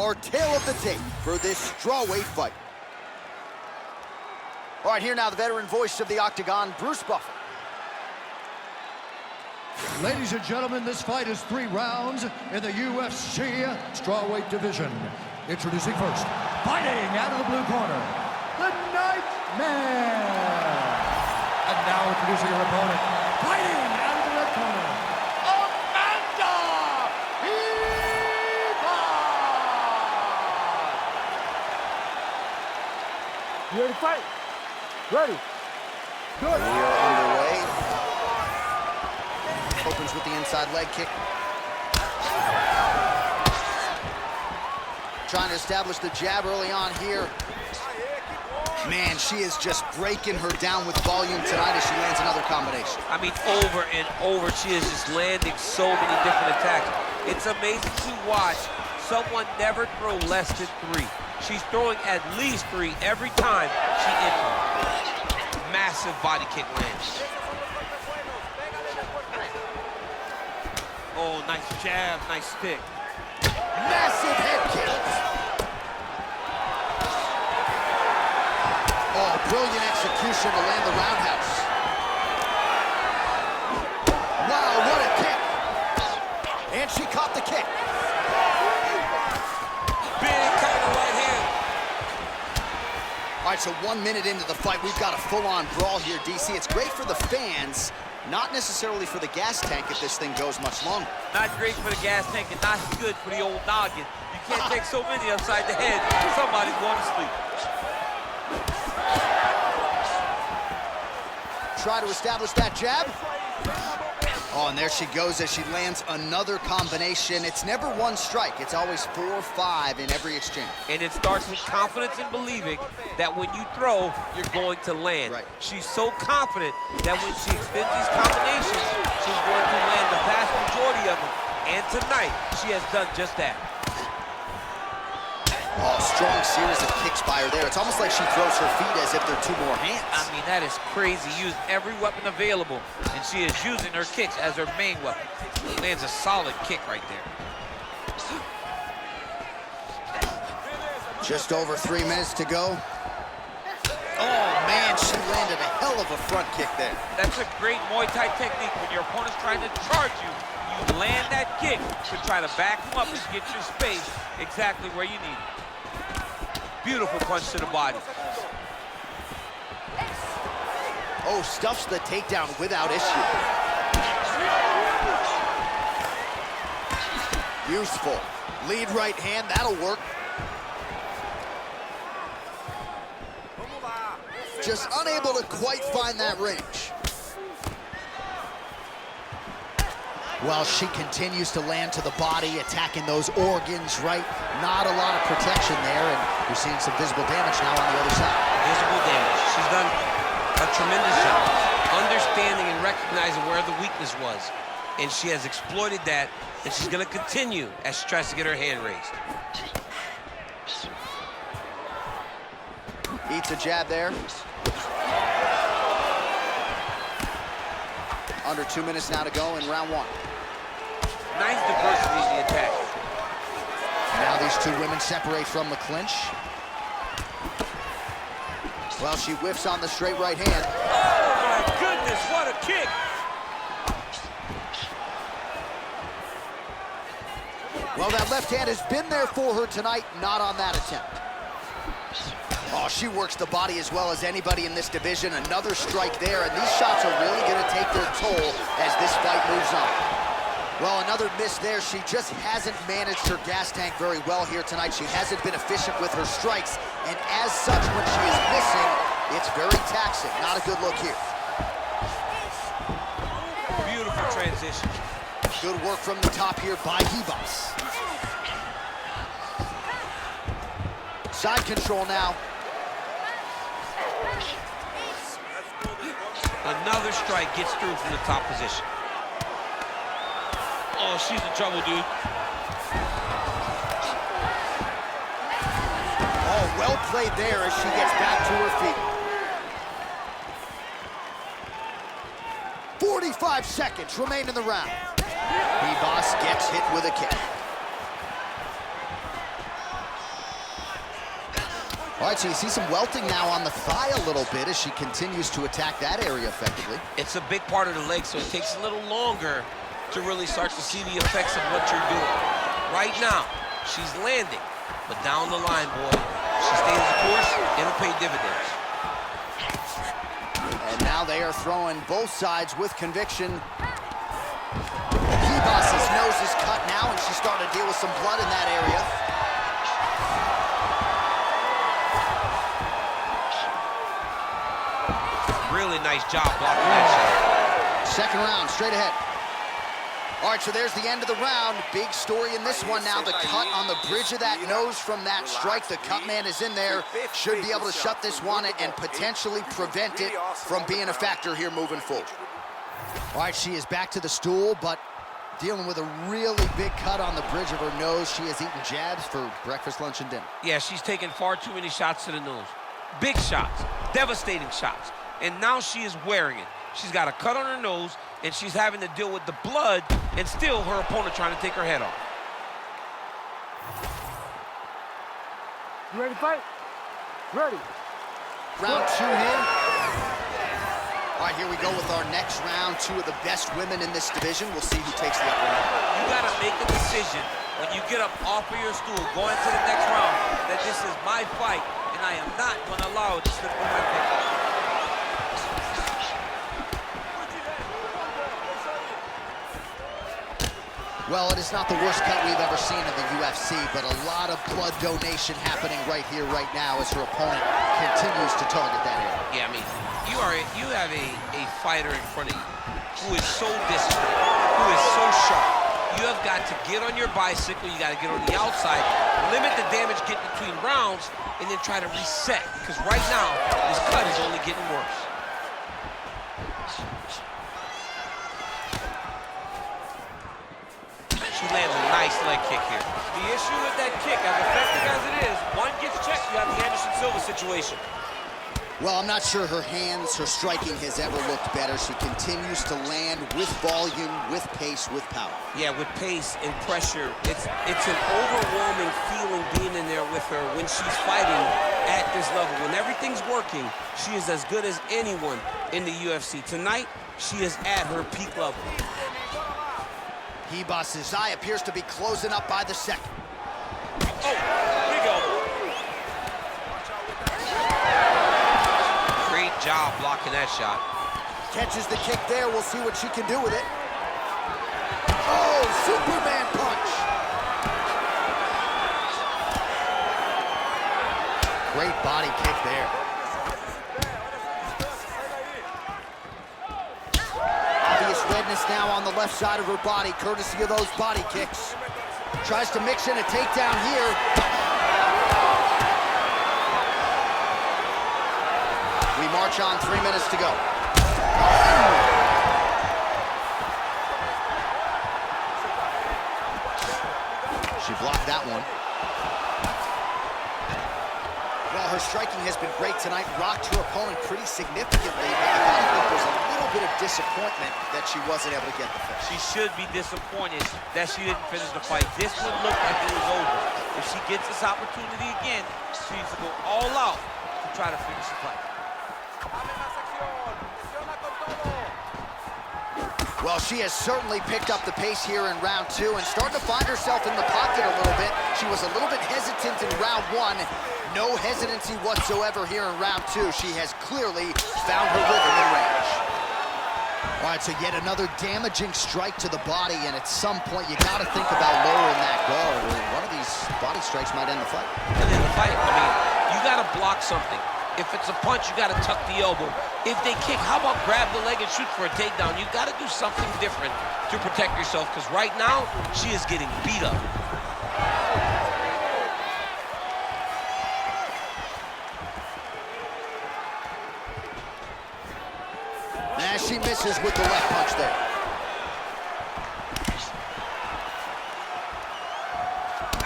Our tale of the tape for this strawweight fight. All right, here now the veteran voice of the Octagon, Bruce Buffer. Ladies and gentlemen, this fight is 3 rounds in the UFC strawweight division. Introducing first, fighting out of the blue corner, the Nightmare. And now introducing her opponent, fighting out of the red corner, Amanda Ribas. You ready to fight? Ready. Good. We are underway. Opens with the inside leg kick. Trying to establish the jab early on here. Man, she is just breaking her down with volume tonight as she lands another combination. I mean, over and over, she is just landing so many different attacks. It's amazing to watch someone never throw less than 3. She's throwing at least 3 every time she enters. Massive body kick lands. Oh, nice jab, nice kick. Massive head kick. Oh, brilliant execution to land the roundhouse. Wow, what a kick. And she caught the kick. Big counter right hand. All right, so 1 minute into the fight, we've got a full-on brawl here, DC. It's great for the fans, not necessarily for the gas tank if this thing goes much longer. Not great for the gas tank and not good for the old noggin. You can't take so many upside the head. Somebody's going to sleep. Try to establish that jab. Oh, and there she goes as she lands another combination. It's never one strike. It's always 4 or 5 in every exchange. And it starts with confidence and believing that when you throw, you're going to land. Right. She's so confident that when she extends these combinations, she's going to land the vast majority of them. And tonight, she has done just that. Oh, strong series of kicks by her there. It's almost like she throws her feet as if they're 2 more hands. I mean, that is crazy. Used every weapon available, and she is using her kicks as her main weapon. Lands a solid kick right there. Just over 3 minutes to go. Oh, man, she landed a hell of a front kick there. That's a great Muay Thai technique. When your opponent's trying to charge you, you land that kick to try to back them up and get your space exactly where you need it. Beautiful punch to the body. Oh, stuffs the takedown without issue. Useful. Lead right hand, that'll work. Just unable to quite find that range. Well, she continues to land to the body, attacking those organs, right? Not a lot of protection there, and we're seeing some visible damage now on the other side. Visible damage. She's done a tremendous job understanding and recognizing where the weakness was. And she has exploited that, and she's going to continue as she tries to get her hand raised. Eats a jab there. Under 2 minutes now to go in round 1. Nice diversity in the attack. Now these 2 women separate from the clinch. Well, she whiffs on the straight right hand. Oh, my goodness, what a kick! Well, that left hand has been there for her tonight, not on that attempt. Oh, she works the body as well as anybody in this division. Another strike there, and these shots are really going to take their toll as this fight moves on. Well, another miss there. She just hasn't managed her gas tank very well here tonight. She hasn't been efficient with her strikes, and as such, when she is missing, it's very taxing. Not a good look here. Beautiful transition. Good work from the top here by Ribas. Side control now. Another strike gets through from the top position. Oh, she's in trouble, dude. Oh, well played there as she gets back to her feet. 45 seconds remain in the round. Ribas gets hit with a kick. All right, so you see some welting now on the thigh a little bit as she continues to attack that area effectively. It's a big part of the leg, so it takes a little longer to really start to see the effects of what you're doing. Right now, she's landing, but down the line, boy, she stays the course, it'll pay dividends. And now they are throwing both sides with conviction. Ribas' nose is cut now, and she's starting to deal with some blood in that area. Really nice job blocking that shot. Second round, straight ahead. All right, so there's the end of the round. Big story in this one now. The cut on the bridge of that nose from that strike. The cut man is in there. Should be able to shut this one and potentially prevent it from being a factor here moving forward. All right, she is back to the stool, but dealing with a really big cut on the bridge of her nose. She has eaten jabs for breakfast, lunch, and dinner. Yeah, she's taken far too many shots to the nose. Big shots, devastating shots. And now she is wearing it. She's got a cut on her nose, and she's having to deal with the blood, and still her opponent trying to take her head off. You ready to fight? Ready. Round two here. All right, here we go with our next round. Two of the best women in this division. We'll see who takes the upper hand. You gotta make a decision when you get up off of your stool, going to the next round, that this is my fight, and I am not gonna allow it to slip from my fingers. Well, it is not the worst cut we've ever seen in the UFC, but a lot of blood donation happening right here, right now, as her opponent continues to target that area. Yeah, I mean, you have a fighter in front of you who is so disciplined, who is so sharp. You have got to get on your bicycle, you got to get on the outside, limit the damage getting between rounds, and then try to reset, because right now, this cut is only getting worse. She lands a nice leg kick here. The issue with that kick, as effective as it is, one gets checked, you have the Anderson Silva situation. Well, I'm not sure her hands, her striking has ever looked better. She continues to land with volume, with pace, with power. Yeah, with pace and pressure. It's an overwhelming feeling being in there with her when she's fighting at this level. When everything's working, she is as good as anyone in the UFC. Tonight, she is at her peak level. Ribas' eye appears to be closing up by the second. Oh, big elbow. Great job blocking that shot. Catches the kick there. We'll see what she can do with it. Oh, Superman punch. Great body kick there. Obvious redness now on the left side of her body, courtesy of those body kicks. Tries to mix in a takedown here. We march on, 3 minutes to go. She blocked that one. Well, her striking has been great tonight, rocked her opponent pretty significantly, but I think there's a little bit of disappointment that she wasn't able to get the finish. She should be disappointed that she didn't finish the fight. This one looked like it was over. If she gets this opportunity again, she needs to go all out to try to finish the fight. Well, she has certainly picked up the pace here in round two and starting to find herself in the pocket a little bit. She was a little bit hesitant in round one. No hesitancy whatsoever here in round two. She has clearly found her rhythm and range. All right, so yet another damaging strike to the body, and at some point you got to think about lowering that guard, or one of these body strikes might end the fight. And in the fight, I mean, you got to block something. If it's a punch, you got to tuck the elbow. If they kick, how about grab the leg and shoot for a takedown? You got to do something different to protect yourself, because right now, she is getting beat up. And she misses with the left punch there.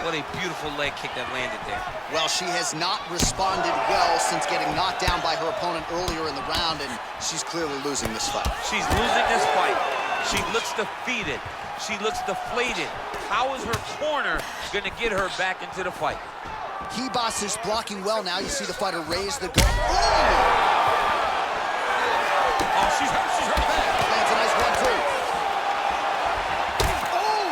What a beautiful leg kick that landed there. Well, she has not responded well since getting knocked down by her opponent earlier in the round, and she's clearly losing this fight. She's losing this fight. She looks defeated. She looks deflated. How is her corner going to get her back into the fight? Ribas is blocking well now. You see the fighter raise the guard. Oh, she's hurt bad. Lands a nice 1-2. Oh!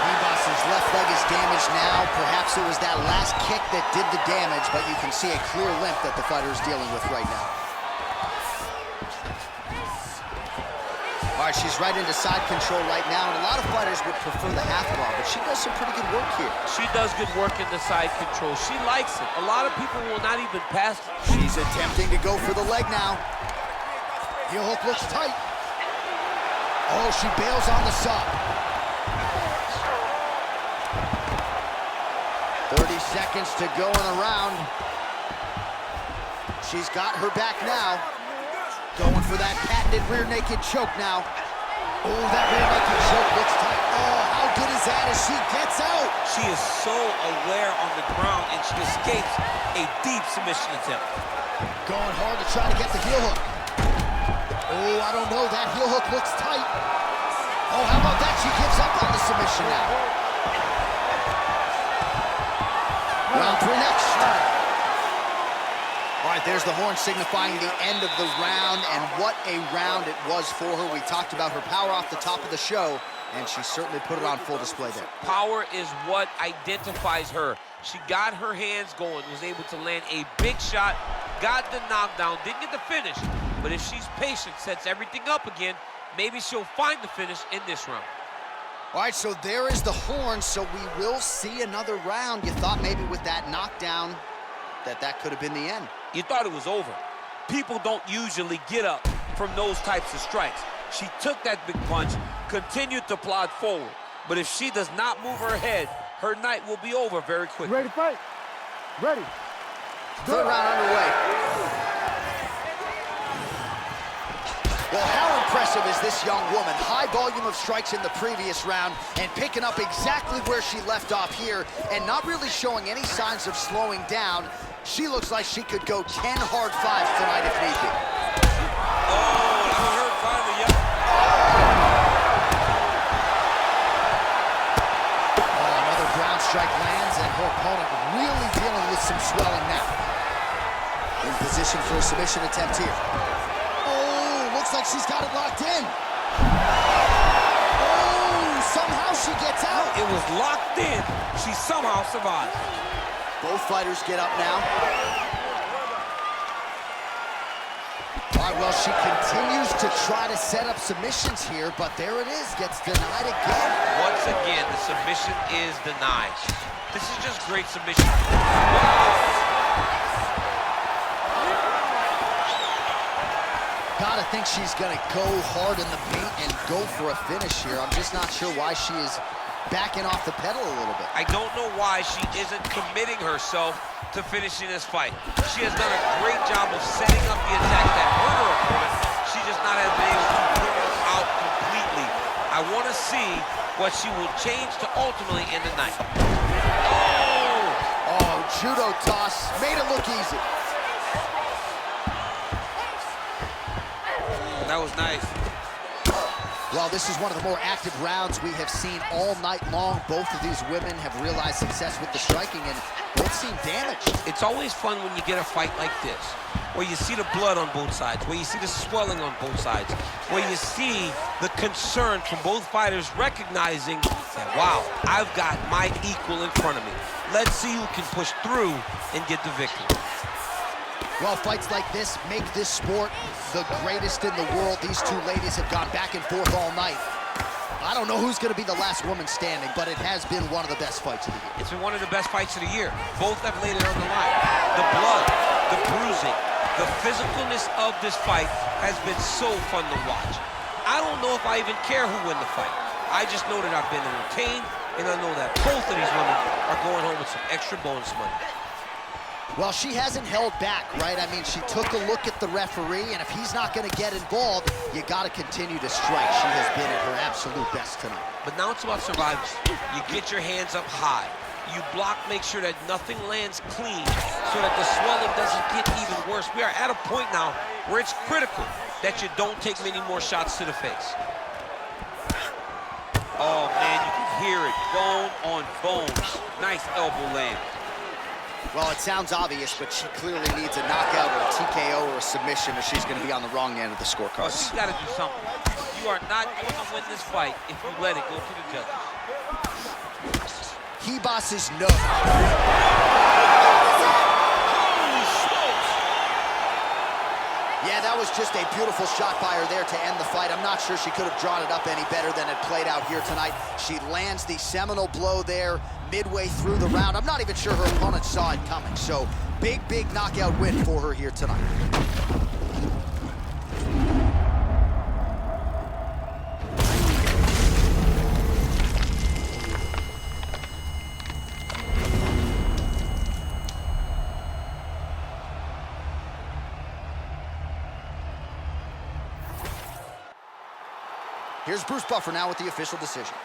Ribas's left leg is damaged now. Perhaps it was that last kick that did the damage, but you can see a clear limp that the fighter is dealing with right now. All right, she's right into side control right now, and a lot of fighters would prefer the half guard, but she does some pretty good work here. She does good work in the side control. She likes it. A lot of people will not even pass. She's attempting to go for the leg now. Heel hook looks tight. Oh, she bails on the sub. 30 seconds to go in the round. She's got her back now. Going for that patented rear naked choke now. Oh, that rear naked choke looks tight. Oh, how good is that as she gets out? She is so aware on the ground, and she escapes a deep submission attempt. Going hard to try to get the heel hook. Oh, I don't know. That heel hook looks tight. Oh, how about that? She gives up on the submission now. Round 3 next. All right, there's the horn signifying the end of the round, and what a round it was for her. We talked about her power off the top of the show, and she certainly put it on full display there. Power is what identifies her. She got her hands going, was able to land a big shot, got the knockdown, didn't get the finish, but if she's patient, sets everything up again, maybe she'll find the finish in this round. All right, so there is the horn, so we will see another round. You thought maybe with that knockdown that could have been the end. You thought it was over. People don't usually get up from those types of strikes. She took that big punch, continued to plod forward, but if she does not move her head, her night will be over very quickly. Ready to fight? Ready. Third round underway. Well, how impressive is this young woman? High volume of strikes in the previous round and picking up exactly where she left off here and not really showing any signs of slowing down. She looks like she could go 10 hard fives tonight if need be. Oh, that hurt finally, yeah. Oh, another ground strike lands and her opponent really dealing with some swelling now. In position for a submission attempt here. Looks like she's got it locked in. Oh, somehow she gets out. It was locked in. She somehow survived. Both fighters get up now. All right, well, she continues to try to set up submissions here, but there it is, gets denied again. Once again, the submission is denied. This is just great submission. Gotta think she's gonna go hard in the paint and go for a finish here. I'm just not sure why she is backing off the pedal a little bit. I don't know why she isn't committing herself to finishing this fight. She has done a great job of setting up the attack that hurt her opponent. She just not has been able to put her out completely. I want to see what she will change to ultimately end the night. Oh, judo toss. Made it look easy. That was nice. Well, this is one of the more active rounds we have seen all night long. Both of these women have realized success with the striking, and both seem damaged. It's always fun when you get a fight like this, where you see the blood on both sides, where you see the swelling on both sides, where you see the concern from both fighters recognizing that, wow, I've got my equal in front of me. Let's see who can push through and get the victory. Well, fights like this make this sport the greatest in the world. These two ladies have gone back and forth all night. I don't know who's going to be the last woman standing, but it has been one of the best fights of the year. It's been one of the best fights of the year. Both have laid it on the line. The blood, the bruising, the physicalness of this fight has been so fun to watch. I don't know if I even care who wins the fight. I just know that I've been entertained, and I know that both of these women are going home with some extra bonus money. Well, she hasn't held back, right? I mean, she took a look at the referee, and if he's not going to get involved, you got to continue to strike. She has been at her absolute best tonight. But now it's about survival. You get your hands up high. You block, make sure that nothing lands clean so that the swelling doesn't get even worse. We are at a point now where it's critical that you don't take many more shots to the face. Oh, man, you can hear it. Bone on bone. Nice elbow land. Well, it sounds obvious, but she clearly needs a knockout or a TKO or a submission, or she's going to be on the wrong end of the Oh, scorecard. she's got to do something. You are not going to win this fight if you let it go to the judges. Ribas is no. Yeah, that was just a beautiful shot by her there to end the fight. I'm not sure she could have drawn it up any better than it played out here tonight. She lands the seminal blow there midway through the round. I'm not even sure her opponent saw it coming. So big knockout win for her here tonight. Here's Bruce Buffer now with the official decision.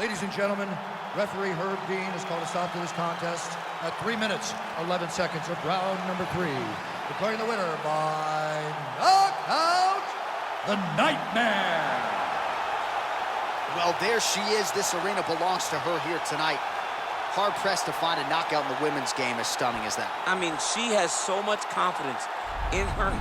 Ladies and gentlemen, referee Herb Dean has called a stop to this contest at 3 minutes, 11 seconds of round number 3. Declaring the winner by knockout, the Nightmare. Well, there she is. This arena belongs to her here tonight. Hard-pressed to find a knockout in the women's game as stunning as that. I mean, she has so much confidence in her